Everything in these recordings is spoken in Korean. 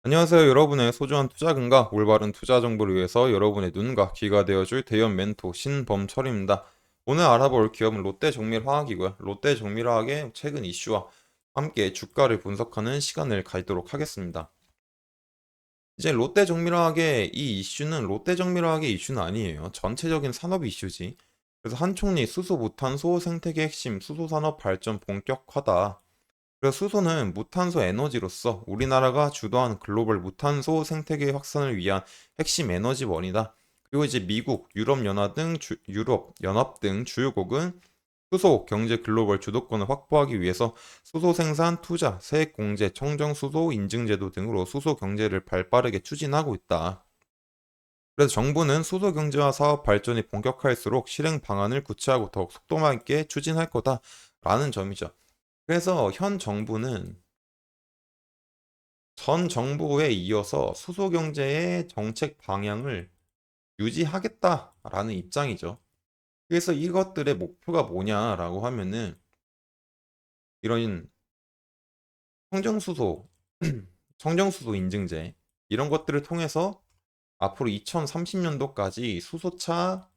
안녕하세요. 여러분의 소중한 투자금과 올바른 투자 정보를 위해서 여러분의 눈과 귀가 되어줄 대연 멘토 신범철입니다. 오늘 알아볼 기업은 롯데정밀화학이고요. 롯데정밀화학의 최근 이슈와 함께 주가를 분석하는 시간을 갖도록 하겠습니다. 이제 롯데정밀화학의 이 이슈는 롯데정밀화학의 이슈는 아니에요. 전체적인 산업 이슈지. 그래서 한총리 수소 무탄소 생태계 핵심 수소산업 발전 본격화다. 그래서 수소는 무탄소 에너지로서 우리나라가 주도한 글로벌 무탄소 생태계 확산을 위한 핵심 에너지원이다. 그리고 이제 미국, 유럽 연합 등 주요국은 수소 경제 글로벌 주도권을 확보하기 위해서 수소 생산, 투자, 세액 공제, 청정 수소 인증 제도 등으로 수소 경제를 발빠르게 추진하고 있다. 그래서 정부는 수소 경제와 사업 발전이 본격화할수록 실행 방안을 구체하고 더욱 속도감 있게 추진할 거다라는 점이죠. 그래서 현 정부는 전 정부에 이어서 수소 경제의 정책 방향을 유지하겠다라는 입장이죠. 그래서 이것들의 목표가 뭐냐라고 하면은 이런 청정수소, 청정수소 인증제 이런 것들을 통해서 앞으로 2030년도까지 수소차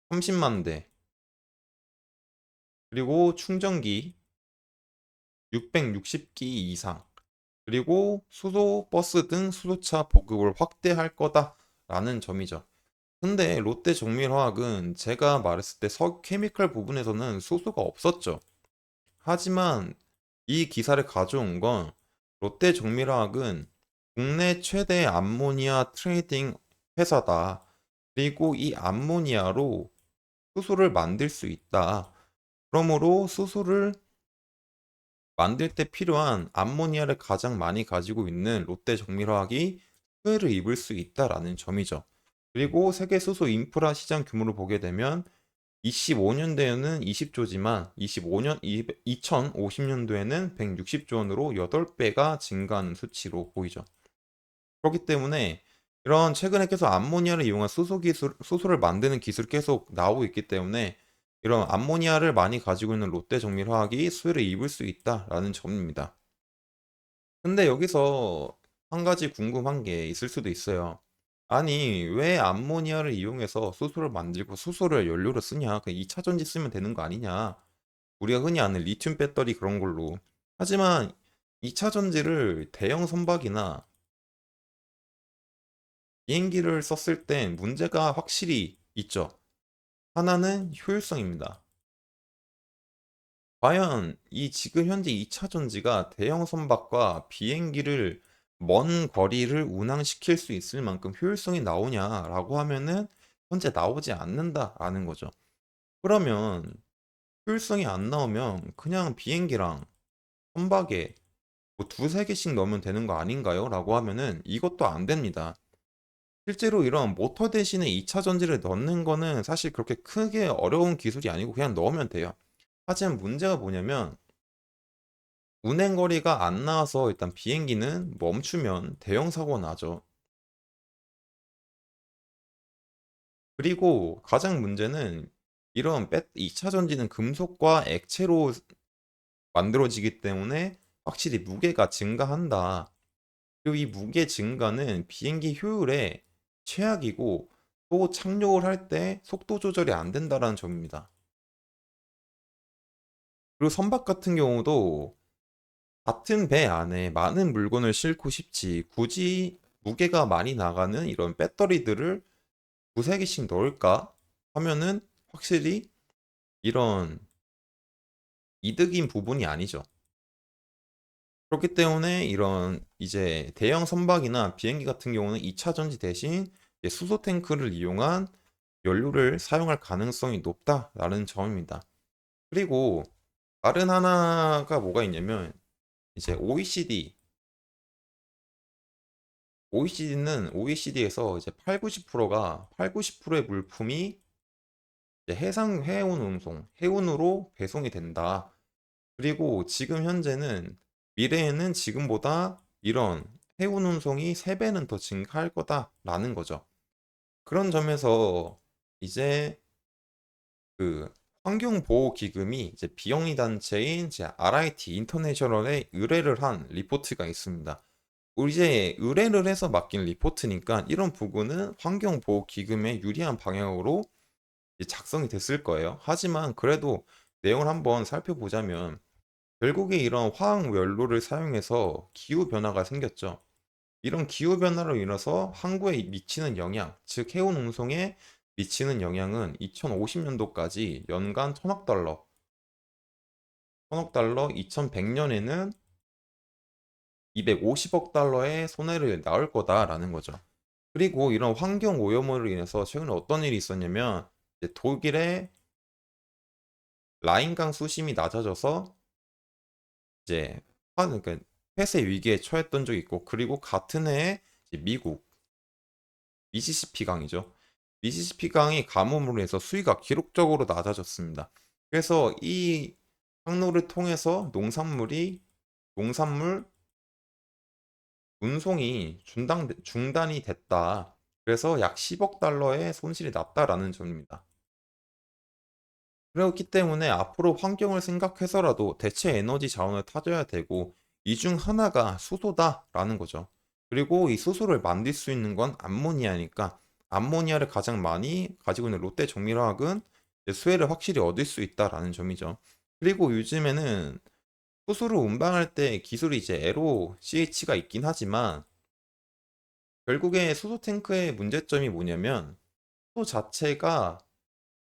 30만 대 그리고 충전기 660기 이상 그리고 수소 버스 등 수소차 보급을 확대할 거다라는 점이죠. 근데 롯데 정밀화학은 제가 말했을 때 석케미칼 부분에서는 수소가 없었죠. 하지만 이 기사를 가져온 건 롯데 정밀화학은 국내 최대 암모니아 트레이딩 회사다. 그리고 이 암모니아로 수소를 만들 수 있다. 그러므로 수소를 만들 때 필요한 암모니아를 가장 많이 가지고 있는 롯데 정밀화학이 수혜를 입을 수 있다라는 점이죠. 그리고 세계 수소 인프라 시장 규모를 보게 되면 25년도에는 20조지만 2050년도에는 160조 원으로 8배가 증가하는 수치로 보이죠. 그렇기 때문에 이런 최근에 계속 암모니아를 이용한 수소를 만드는 기술이 계속 나오고 있기 때문에 이런 암모니아를 많이 가지고 있는 롯데정밀화학이 수혜를 입을 수 있다라는 점입니다. 근데 여기서 한 가지 궁금한 게 있을 수도 있어요. 아니, 왜 암모니아를 이용해서 수소를 만들고 수소를 연료로 쓰냐? 그냥 2차 전지 쓰면 되는 거 아니냐? 우리가 흔히 아는 리튬 배터리 그런 걸로. 하지만 2차 전지를 대형 선박이나 비행기를 썼을 땐 문제가 확실히 있죠. 하나는 효율성입니다. 과연 이 지금 현재 2차 전지가 대형 선박과 비행기를 먼 거리를 운항시킬 수 있을 만큼 효율성이 나오냐라고 하면은 현재 나오지 않는다라는 거죠. 그러면 효율성이 안 나오면 그냥 비행기랑 선박에 뭐 두세 개씩 넣으면 되는 거 아닌가요? 라고 하면은 이것도 안 됩니다. 실제로 이런 모터 대신에 2차 전지를 넣는 거는 사실 그렇게 크게 어려운 기술이 아니고 그냥 넣으면 돼요. 하지만 문제가 뭐냐면 운행 거리가 안 나와서 일단 비행기는 멈추면 대형 사고가 나죠. 그리고 가장 문제는 이런 2차 전지는 금속과 액체로 만들어지기 때문에 확실히 무게가 증가한다. 그리고 이 무게 증가는 비행기 효율에 최악이고 또 착륙을 할 때 속도 조절이 안 된다라는 점입니다. 그리고 선박 같은 경우도 같은 배 안에 많은 물건을 싣고 싶지 굳이 무게가 많이 나가는 이런 배터리들을 두세 개씩 넣을까 하면은 확실히 이런 이득인 부분이 아니죠. 그렇기 때문에 이런 이제 대형 선박이나 비행기 같은 경우는 2차 전지 대신 이제 수소 탱크를 이용한 연료를 사용할 가능성이 높다라는 점입니다. 그리고 다른 하나가 뭐가 있냐면 이제 OECD에서 이제 8, 90%가 8, 90%의 물품이 이제 해운 운송, 해운으로 배송이 된다. 그리고 지금 현재는 미래에는 지금보다 이런 해운 운송이 3배는 더 증가할 거다라는 거죠. 그런 점에서 이제 그 환경보호기금이 이제 비영리 단체인 이제 RIT 인터내셔널에 의뢰를 한 리포트가 있습니다. 이제 의뢰를 해서 맡긴 리포트니까 이런 부분은 환경보호기금에 유리한 방향으로 이제 작성이 됐을 거예요. 하지만 그래도 내용을 한번 살펴보자면 결국에 이런 화학 연료를 사용해서 기후 변화가 생겼죠. 이런 기후 변화로 인해서 항구에 미치는 영향, 즉 해운 운송에 미치는 영향은 2050년도까지 연간 천억 달러, 2100년에는 250억 달러의 손해를 낳을 거다라는 거죠. 그리고 이런 환경 오염으로 인해서 최근에 어떤 일이 있었냐면 이제 독일의 라인강 수심이 낮아져서 이제 그러니까 폐쇄 위기에 처했던 적이 있고, 그리고 같은 해에 이제 미국 미시시피 강이죠. 미시시피 강이 가뭄으로 해서 수위가 기록적으로 낮아졌습니다. 그래서 이 항로를 통해서 농산물 운송이 중단이 됐다. 그래서 약 10억 달러의 손실이 났다라는 점입니다. 그렇기 때문에 앞으로 환경을 생각해서라도 대체 에너지 자원을 타져야 되고, 이 중 하나가 수소다라는 거죠. 그리고 이 수소를 만들 수 있는 건 암모니아니까 암모니아를 가장 많이 가지고 있는 롯데 정밀화학은 이제 수혜를 확실히 얻을 수 있다라는 점이죠. 그리고 요즘에는 수소를 운반할 때 기술이 이제 LOCH가 있긴 하지만 결국에 수소 탱크의 문제점이 뭐냐면 수소 자체가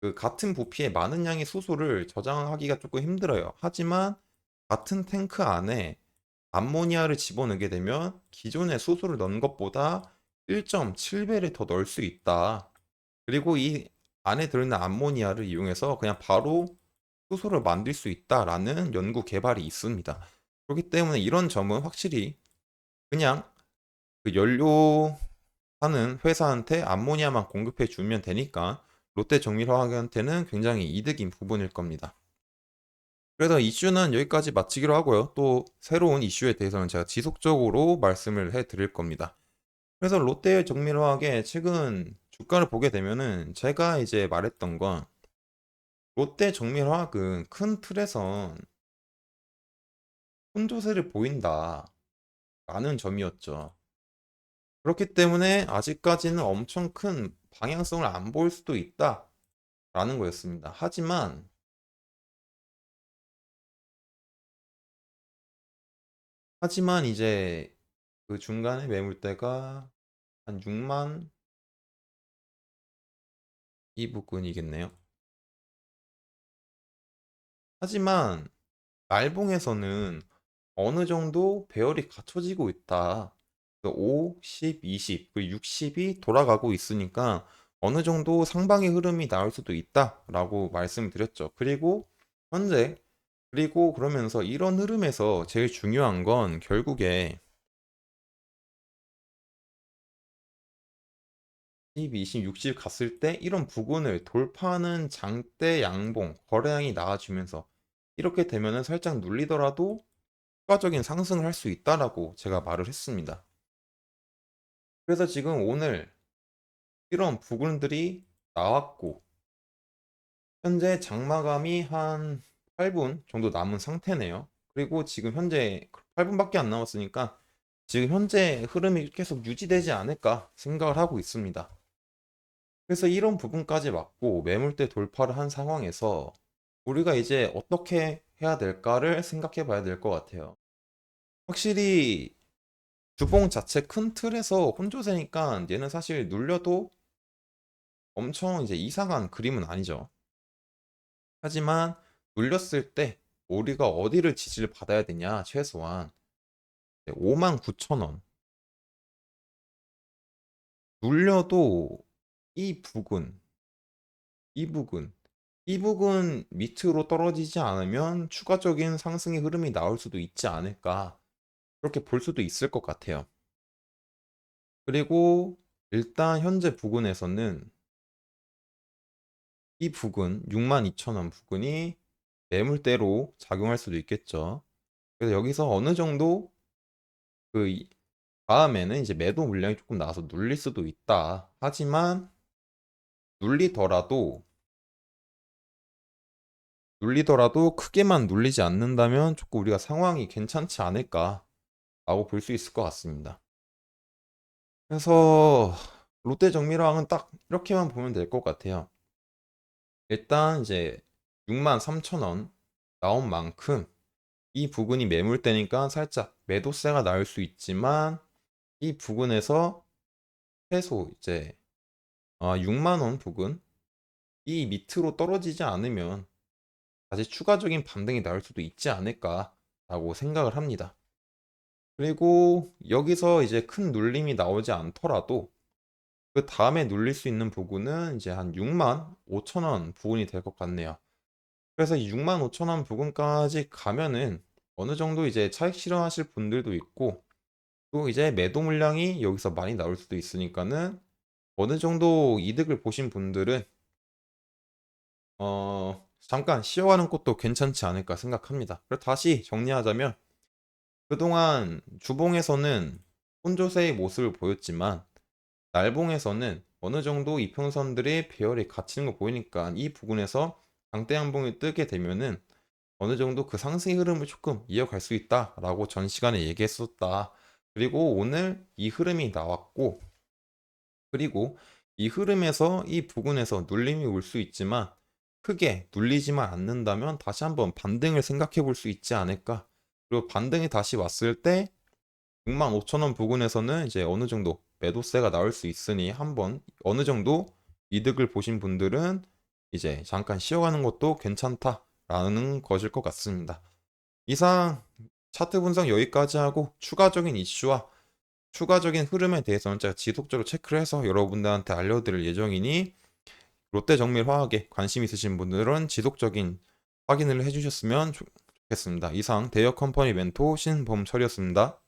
그 같은 부피의 많은 양의 수소를 저장하기가 조금 힘들어요. 하지만 같은 탱크 안에 암모니아를 집어넣게 되면 기존의 수소를 넣은 것보다 1.7배를 더 넣을 수 있다. 그리고 이 안에 들어있는 암모니아를 이용해서 그냥 바로 수소를 만들 수 있다라는 연구 개발이 있습니다. 그렇기 때문에 이런 점은 확실히 그냥 그 연료하는 회사한테 암모니아만 공급해 주면 되니까 롯데 정밀화학한테는 굉장히 이득인 부분일 겁니다. 그래서 이슈는 여기까지 마치기로 하고요. 또 새로운 이슈에 대해서는 제가 지속적으로 말씀을 해 드릴 겁니다. 그래서 롯데 정밀화학의 최근 주가를 보게 되면은 제가 이제 말했던 건 롯데 정밀화학은 큰 틀에선 혼조세를 보인다라는 점이었죠. 그렇기 때문에 아직까지는 엄청 큰 방향성을 안 보일 수도 있다라는 거였습니다. 하지만 이제 그 중간에 매물대가 한 6만 이 부근이겠네요. 하지만 날봉에서는 어느 정도 배열이 갖춰지고 있다. 5, 10, 20, 그리고 60이 돌아가고 있으니까 어느 정도 상방의 흐름이 나올 수도 있다라고 말씀드렸죠. 현재, 그리고 그러면서 이런 흐름에서 제일 중요한 건 결국에 10, 20, 60 갔을 때 이런 부근을 돌파하는 장대 양봉, 거래량이 나와주면서 이렇게 되면은 살짝 눌리더라도 추가적인 상승을 할 수 있다라고 제가 말을 했습니다. 그래서 지금 오늘 이런 부근들이 나왔고, 현재 장마감이 한 8분 정도 남은 상태네요. 그리고 지금 현재 8분밖에 안 남았으니까 지금 현재 흐름이 계속 유지되지 않을까 생각을 하고 있습니다. 그래서 이런 부분까지 맞고 매물대 돌파를 한 상황에서 우리가 이제 어떻게 해야 될까를 생각해 봐야 될 것 같아요. 확실히 주봉 자체 큰 틀에서 혼조세니까 얘는 사실 눌려도 엄청 이제 이상한 그림은 아니죠. 하지만 눌렸을 때 우리가 어디를 지지를 받아야 되냐, 최소한 59,000원. 눌려도 이 부근, 이 부근, 이 부근 밑으로 떨어지지 않으면 추가적인 상승의 흐름이 나올 수도 있지 않을까. 그렇게 볼 수도 있을 것 같아요. 그리고 일단 현재 부근에서는 이 부근, 62,000원 부근이 매물대로 작용할 수도 있겠죠. 그래서 여기서 어느 정도 그 다음에는 이제 매도 물량이 조금 나와서 눌릴 수도 있다. 하지만 눌리더라도 눌리더라도 크게만 눌리지 않는다면 조금 우리가 상황이 괜찮지 않을까. 볼 수 있을 것 같습니다. 그래서 롯데정밀화학은 딱 이렇게만 보면 될 것 같아요. 일단 이제 63,000원 나온 만큼 이 부근이 매물대니까 살짝 매도세가 나올 수 있지만 이 부근에서 최소 이제 6만 원 부근 이 밑으로 떨어지지 않으면 다시 추가적인 반등이 나올 수도 있지 않을까라고 생각을 합니다. 그리고 여기서 이제 큰 눌림이 나오지 않더라도 그 다음에 눌릴 수 있는 부분은 이제 한 6만 5천 원 부분이 될 것 같네요. 그래서 이 6만 5천 원 부분까지 가면은 어느 정도 이제 차익 실현하실 분들도 있고 또 이제 매도 물량이 여기서 많이 나올 수도 있으니까는 어느 정도 이득을 보신 분들은 잠깐 쉬어가는 것도 괜찮지 않을까 생각합니다. 그리고 다시 정리하자면 그동안 주봉에서는 혼조세의 모습을 보였지만 날봉에서는 어느 정도 이평선들의 배열이 갇히는 거 보이니까 이 부분에서 장대 양봉이 뜨게 되면은 어느 정도 그 상승의 흐름을 조금 이어갈 수 있다라고 전 시간에 얘기했었다. 그리고 오늘 이 흐름이 나왔고, 그리고 이 흐름에서 이 부분에서 눌림이 올 수 있지만 크게 눌리지만 않는다면 다시 한번 반등을 생각해 볼 수 있지 않을까. 그리고 반등이 다시 왔을 때 65,000원 부근에서는 이제 어느 정도 매도세가 나올 수 있으니 한번 어느 정도 이득을 보신 분들은 이제 잠깐 쉬어가는 것도 괜찮다라는 것일 것 같습니다. 이상 차트 분석 여기까지 하고 추가적인 이슈와 추가적인 흐름에 대해서는 제가 지속적으로 체크를 해서 여러분들한테 알려드릴 예정이니 롯데정밀화학에 관심 있으신 분들은 지속적인 확인을 해주셨으면 좋겠습니다. 이상 대여 컴퍼니 멘토 신범철이었습니다.